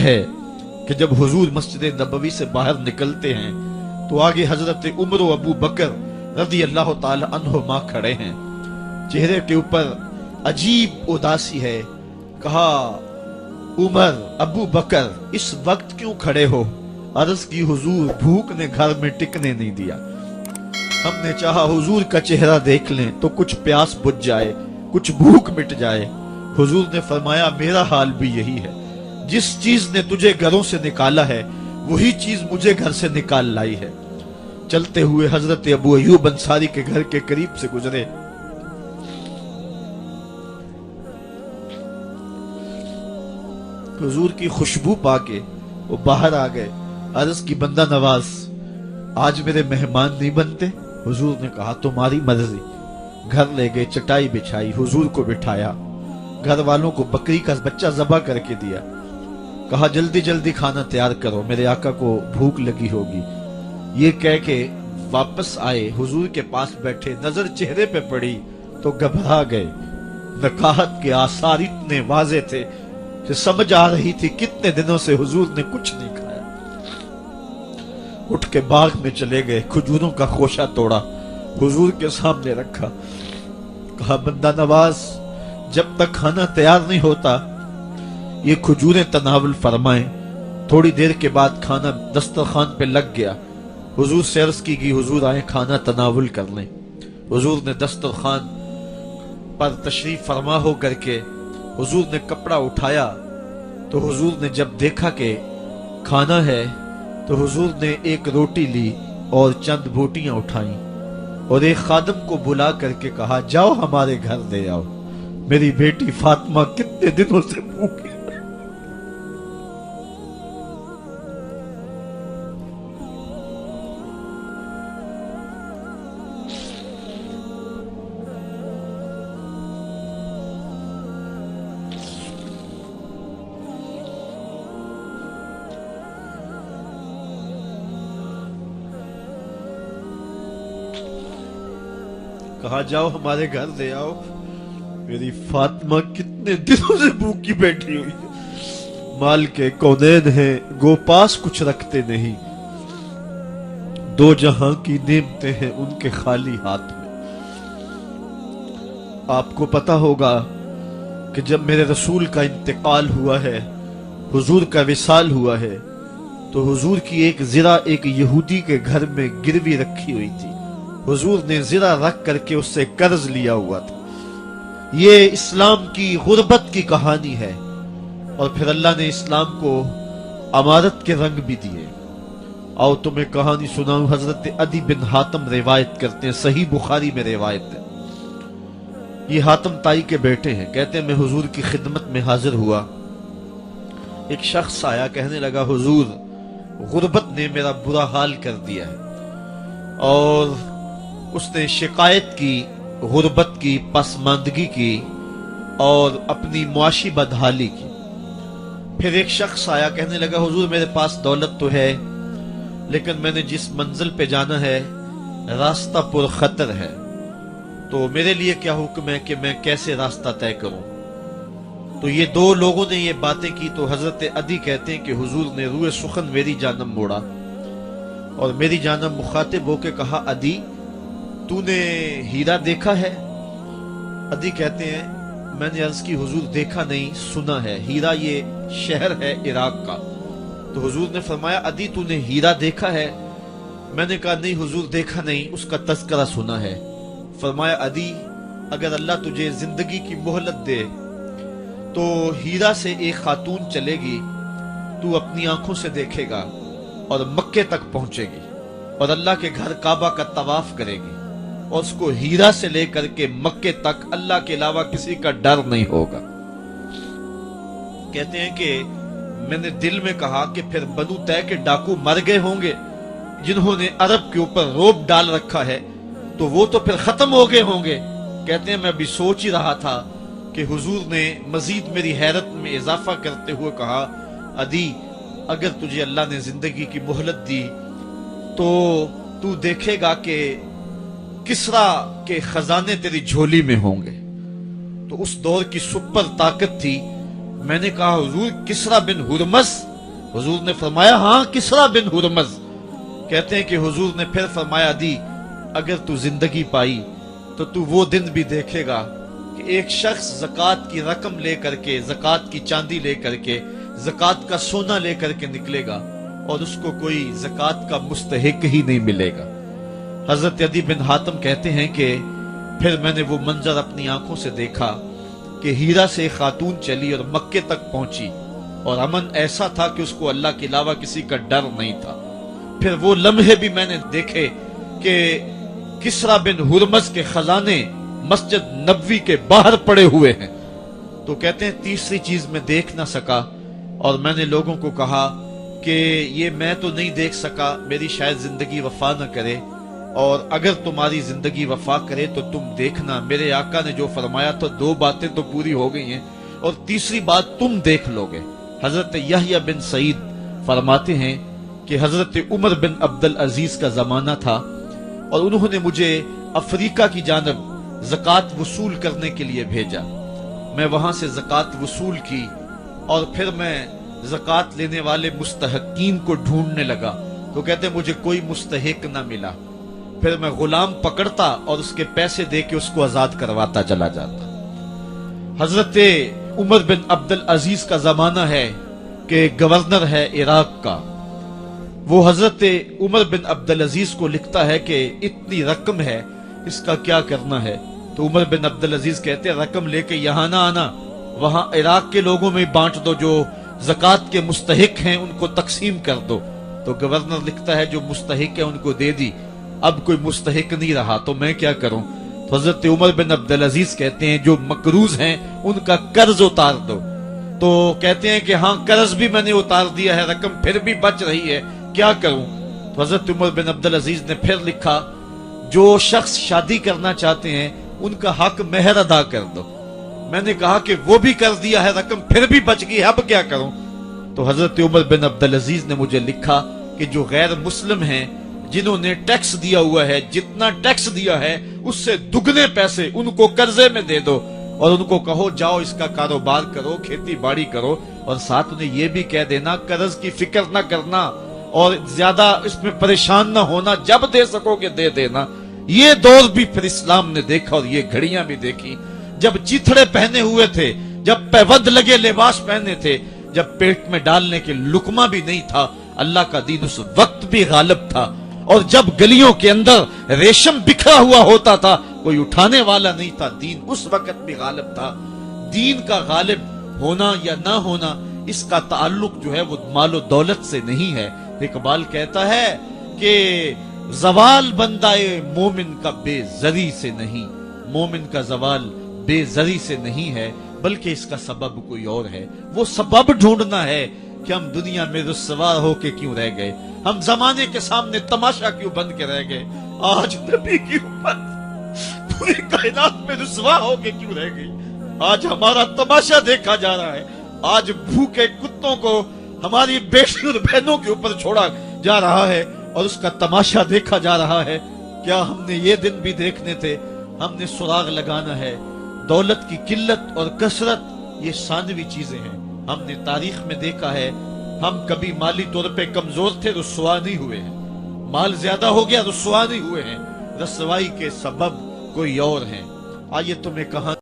ہے کہ جب حضور مسجد نبوی سے باہر نکلتے ہیں تو آگے حضرت عمر و ابو بکر رضی اللہ تعالی عنہما کھڑے ہیں، چہرے کے اوپر عجیب اداسی ہے۔ کہا عمر ابو بکر اس وقت کیوں کھڑے ہو؟ عرض کی حضور بھوک نے گھر میں ٹکنے نہیں دیا، ہم نے چاہا حضور کا چہرہ دیکھ لیں تو کچھ پیاس بجھ جائے، کچھ بھوک مٹ جائے۔ حضور نے فرمایا میرا حال بھی یہی ہے، جس چیز نے تجھے گھروں سے نکالا ہے وہی چیز مجھے گھر سے نکال لائی ہے۔ چلتے ہوئے حضرت ابو ایوب انصاری کے گھر کے قریب سے گزرے، حضور کی خوشبو پا کے وہ باہر آ گئے۔ عرض کی بندہ نواز آج میرے مہمان نہیں بنتے؟ حضور نے کہا تمہاری مرضی۔ گھر لے گئے، چٹائی بچھائی، حضور کو بٹھایا، گھر والوں کو بکری کا بچہ ذبح کر کے دیا، کہا جلدی جلدی کھانا تیار کرو، میرے آقا کو بھوک لگی ہوگی۔ یہ کہہ کے واپس آئے، حضور کے پاس بیٹھے، نظر چہرے پہ پڑی تو گھبرا گئے۔ نکاحت کے آثار اتنے واضح تھے کہ سمجھ آ رہی تھی کتنے دنوں سے حضور نے کچھ نہیں کھایا۔ اٹھ کے باغ میں چلے گئے، کھجوروں کا خوشہ توڑا، حضور کے سامنے رکھا، کہا بندہ نواز جب تک کھانا تیار نہیں ہوتا یہ کھجوریں تناول فرمائیں۔ تھوڑی دیر کے بعد کھانا دسترخوان پہ لگ گیا، حضور سے عرض کی گئی حضور آئیں کھانا تناول کر لیں۔ حضور نے دسترخوان پر تشریف فرما ہو کر کے حضور نے کپڑا اٹھایا تو حضور نے جب دیکھا کہ کھانا ہے تو حضور نے ایک روٹی لی اور چند بوٹیاں اٹھائیں اور ایک خادم کو بلا کر کے کہا جاؤ ہمارے گھر لے آؤ، میری بیٹی فاطمہ کتنے دنوں سے بھوکی۔ کہا جاؤ ہمارے گھر لے آؤ، میری فاطمہ کتنے دنوں سے بھوکی بیٹھی ہوئی ہے، مال کے کونین ہیں گو پاس کچھ رکھتے نہیں، دو جہاں کی نعمتیں ہیں ان کے خالی ہاتھ میں۔ آپ کو پتا ہوگا کہ جب میرے رسول کا انتقال ہوا ہے، حضور کا وصال ہوا ہے، تو حضور کی ایک زرہ ایک یہودی کے گھر میں گروی رکھی ہوئی تھی، حضور نے زرہ رکھ کر کے اس سے قرض لیا ہوا تھا۔ یہ اسلام کی غربت کی کہانی ہے، اور پھر اللہ نے اسلام کو امارت کے رنگ بھی دیے۔ آؤ تمہیں کہانی سناؤں، حضرت عدی بن حاتم روایت کرتے ہیں، صحیح بخاری میں روایت ہے۔ یہ حاتم تائی کے بیٹے ہیں، کہتے ہیں میں حضور کی خدمت میں حاضر ہوا، ایک شخص آیا کہنے لگا حضور غربت نے میرا برا حال کر دیا ہے، اور اس نے شکایت کی غربت کی، پسماندگی کی اور اپنی معاشی بدحالی کی۔ پھر ایک شخص آیا کہنے لگا حضور میرے پاس دولت تو ہے لیکن میں نے جس منزل پہ جانا ہے راستہ پر خطر ہے، تو میرے لیے کیا حکم ہے کہ میں کیسے راستہ طے کروں؟ تو یہ دو لوگوں نے یہ باتیں کی تو حضرت عدی کہتے ہیں کہ حضور نے روئے سخن میری جانب موڑا اور میری جانب مخاطب ہو کے کہا عدی تو نے ہیرا دیکھا ہے؟ عدی کہتے ہیں میں نے عرض کی حضور دیکھا نہیں، سنا ہے، ہیرا یہ شہر ہے عراق کا۔ تو حضور نے فرمایا عدی تو نے ہیرا دیکھا ہے؟ میں نے کہا نہیں حضور دیکھا نہیں، اس کا تذکرہ سنا ہے۔ فرمایا عدی اگر اللہ تجھے زندگی کی مہلت دے تو ہیرا سے ایک خاتون چلے گی، تو اپنی آنکھوں سے دیکھے گا اور مکے تک پہنچے گی اور اللہ کے گھر کعبہ کا طواف کرے گی، اور اس کو ہیرا سے لے کر کے مکے تک اللہ کے علاوہ کسی کا ڈر نہیں ہوگا۔ کہتے ہیں کہ میں نے دل میں کہا کہ پھر بنو طے کے ڈاکو مر گئے ہوں گے جنہوں نے عرب کے اوپر روب ڈال رکھا ہے، تو وہ تو پھر ختم ہو گئے ہوں گے۔ کہتے ہیں میں ابھی سوچ ہی رہا تھا کہ حضور نے مزید میری حیرت میں اضافہ کرتے ہوئے کہا عدی اگر تجھے اللہ نے زندگی کی مہلت دی تو تو دیکھے گا کہ کسرا کے خزانے تیری جھولی میں ہوں گے۔ تو اس دور کی سپر طاقت تھی۔ میں نے کہا حضور کسرا بن ہرمز हुजूर ने फरमाया हाँ किसरा बिन हुरमज। कहते हैं कि हुजूर ने फिर फरमाया दी अगर तू जिंदगी पाई तो तू वो दिन भी देखेगा कि एक शख्स ज़कात की रकम लेकर के, ज़कात की चांदी लेकर के, ज़कात का सोना लेकर के निकलेगा और उसको कोई ज़कात का मुस्तहिक ही नहीं मिलेगा। हजरत अदी बिन हातिम कहते हैं कि फिर मैंने वो मंजर अपनी आंखों से देखा कि हीरा से खातून चली और मक्के तक पहुंची और अमन ऐसा था कि उसको अल्लाह के अलावा किसी का डर नहीं था। फिर वो लम्हे भी मैंने देखे कि किसरा बिन हुरमज के खजाने मस्जिद नबवी के बाहर पड़े हुए हैं। तो कहते हैं तीसरी चीज में देख ना सका और मैंने लोगों को कहा कि ये मैं तो नहीं देख सका, मेरी शायद जिंदगी वफा न करे, और अगर तुम्हारी जिंदगी वफा करे तो तुम देखना मेरे आका ने जो फरमाया तो 2 बातें तो पूरी हो गई हैं और तीसरी बात तुम देख लोगे। हजरत यहया बिन सईद फरमाते हैं कि हजरत उमर बिन अब्दुल अजीज का जमाना था और उन्होंने मुझे अफ्रीका की जानब ज़कात वसूल करने के लिए भेजा। मैं वहां से ज़कात वसूल की और फिर मैं ज़कात लेने वाले मुस्तहकीन को ढूंढने लगा। तो कहते मुझे कोई मुस्तहिक ना मिला। फिर मैं गुलाम पकड़ता और उसके पैसे दे के उसको आजाद करवाता चला जाता। हजरत उमर बिन अब्दुल अजीज का जमाना है कि गवर्नर है इराक का। वो हजरत उमर बिन अब्दुल अजीज को लिखता है कि इतनी रकम है, इसका क्या करना है। तो उमर बिन अब्दुल अजीज कहते हैं रकम लेके यहाँ ना आना, वहां इराक के लोगों में बांट दो, जो ज़कात के मुस्तहिक हैं उनको तकसीम कर दो। तो गवर्नर लिखता है जो मुस्तहिक है उनको दे दी, अब कोई मुस्तहिक नहीं रहा तो मैं क्या करूं। तो हजरत उमर बिन अब्दुल अजीज कहते हैं जो मकरूज हैं उनका कर्ज उतार दो। तो कहते हैं कि हाँ कर्ज भी मैंने उतार दिया है, रकम फिर भी बच रही है, क्या करूं। तो हजरत उमर बिन अब्दुल अजीज ने फिर लिखा जो शख्स शादी करना चाहते हैं उनका हक मेहर अदा कर दो। मैंने कहा कि वो भी कर दिया है, रकम फिर भी बच गई, अब क्या करूं। तो हजरत उमर बिन अब्दुल अजीज ने मुझे लिखा कि जो गैर मुस्लिम हैं जिन्होंने टैक्स दिया हुआ है, जितना टैक्स दिया है उससे दुगने पैसे उनको कर्जे में दे दो और उनको कहो जाओ इसका कारोबार करो, खेती बाड़ी करो, और साथ उन्हें यह भी कह देना कर्ज की फिक्र न करना और ज्यादा इसमें परेशान न होना, जब दे सकोगे दे देना। ये दौर भी फिर इस्लाम ने देखा और ये घड़ियां भी देखी जब चिथड़े पहने हुए थे, जब पैबंद लगे लिबास पहने थे, जब पेट में डालने के लुकमा भी नहीं था। अल्लाह का दीन उस वक्त भी गालिब था और जब गलियों के अंदर रेशम बिखरा हुआ होता था कोई उठाने वाला नहीं था, दीन उस वक्त भी गालिब था। दीन का गालिब होना या ना होना इसका ताल्लुक जो है वो मालो दौलत से नहीं है। इकबाल कहता है कि जवाल बंदाए मोमिन का बेजरी से नहीं, मोमिन का जवाल बेजरी से नहीं है बल्कि इसका सबब कोई और है। वो सबब ढूंढना है कि हम दुनिया में रुसवा होके क्यों रह गए, हम जमाने के सामने तमाशा क्यों बन के रह गए। आज नबी की उम्मत पूरी कायनात में रुसवा होके क्यों रह गई। आज हमारा तमाशा देखा जा रहा है, आज भूखे कुत्तों को हमारी बेटी और बहनों के ऊपर छोड़ा जा रहा है और उसका तमाशा देखा जा रहा है। क्या हमने ये दिन भी देखने थे, हमने सुराग लगाना है। दौलत की किल्लत और कसरत ये सानवी चीजें हैं। हमने तारीख में देखा है हम कभी माली तौर पे कमजोर थे, रुसवा नहीं हुए हैं। माल ज्यादा हो गया, रुसवा नहीं हुए हैं। रसवाई के सबब कोई और हैं। आइए तुम्हें कहा